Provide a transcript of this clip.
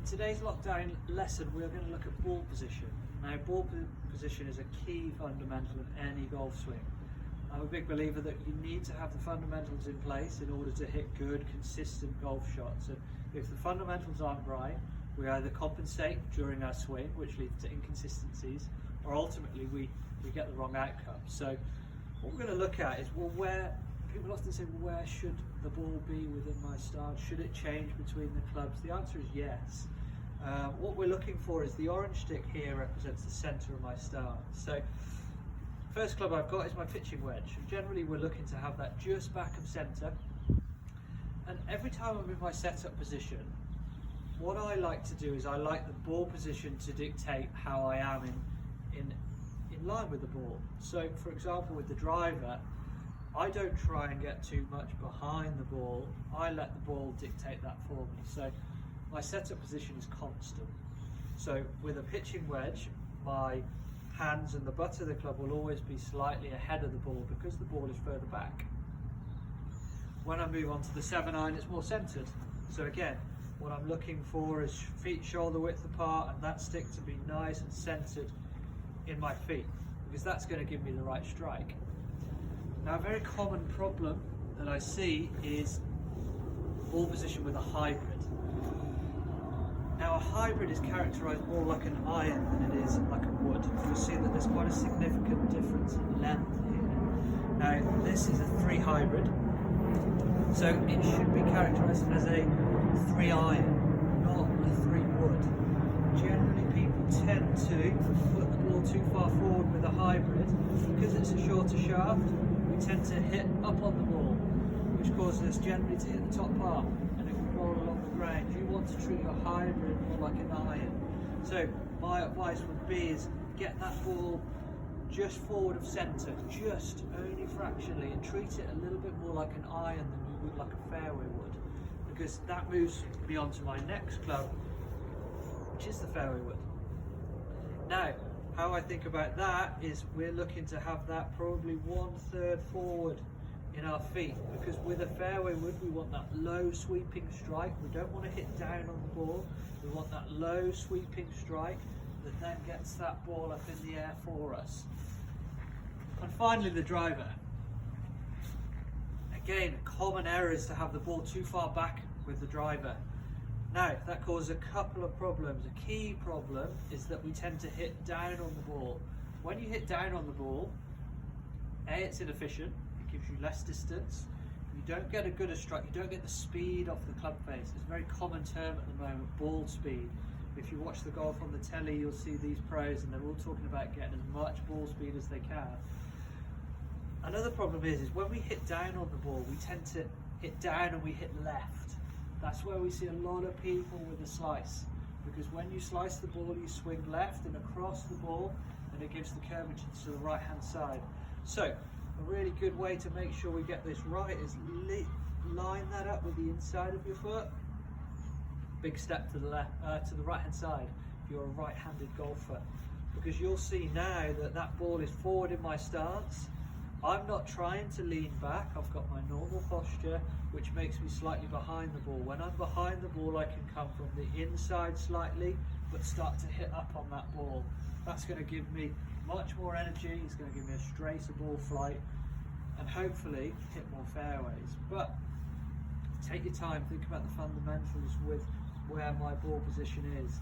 today's lockdown lesson, we're going to look at ball position. Now, ball position is a key fundamental of any golf swing. I'm a big believer that you need to have the fundamentals in place in order to hit good, consistent golf shots. And if the fundamentals aren't right, we either compensate during our swing, which leads to inconsistencies, or ultimately we get the wrong outcome. So what we're going to look at is, well, people often say, well, where should the ball be within my stance? Should it change between the clubs? The answer is yes. What we're looking for is the orange stick here represents the centre of my stance. So first club I've got is my pitching wedge. And generally we're looking to have that just back of centre. And every time I'm in my setup position, what I like to do is I like the ball position to dictate how I am in line with the ball. So for example, with the driver, I don't try and get too much behind the ball. I let the ball dictate that for me. So my setup position is constant. So with a pitching wedge, my hands and the butt of the club will always be slightly ahead of the ball because the ball is further back. When I move on to the 7-iron, it's more centered. So again, what I'm looking for is feet shoulder width apart and that stick to be nice and centered in my feet, because that's going to give me the right strike. Now, a very common problem that I see is ball position with a hybrid. Now, a hybrid is characterized more like an iron than it is like a wood. You'll see that there's quite a significant difference in length here. Now, this is a 3 hybrid, so it should be characterized as a 3 iron, not a 3 wood. Generally, people tend to put the ball too far forward with a hybrid. Because it's a shorter shaft, we tend to hit up on the ball, which causes us generally to hit the top part and it will roll along the ground. You want to treat your hybrid more like an iron. So my advice would be is get that ball just forward of centre, just only fractionally, and treat it a little bit more like an iron than you would like a fairway would, because that moves me on to my next club, which is the fairway wood. Now, how I think about that is we're looking to have that probably 1/3 forward in our feet, because with a fairway wood we want that low sweeping strike. We don't want to hit down on the ball. We want that low sweeping strike that then gets that ball up in the air for us. And finally, the driver. Again, a common error is to have the ball too far back with the driver. Now, that causes a couple of problems. A key problem is that we tend to hit down on the ball. When you hit down on the ball, A, it's inefficient, it gives you less distance, you don't get a good strike, you don't get the speed off the club face. It's a very common term at the moment, ball speed. If you watch the golf on the telly, you'll see these pros and they're all talking about getting as much ball speed as they can. Another problem is when we hit down on the ball, we tend to hit down and we hit left. That's where we see a lot of people with the slice, because when you slice the ball, you swing left and across the ball, and it gives the curvature to the right hand side. So a really good way to make sure we get this right is line that up with the inside of your foot. Big step to the left, to the right hand side if you're a right-handed golfer, because you'll see now that that ball is forward in my stance. I'm not trying to lean back, I've got my normal posture, which makes me slightly behind the ball. When I'm behind the ball, I can come from the inside slightly, but start to hit up on that ball. That's going to give me much more energy, it's going to give me a straighter ball flight, and hopefully hit more fairways. But take your time, think about the fundamentals with where my ball position is.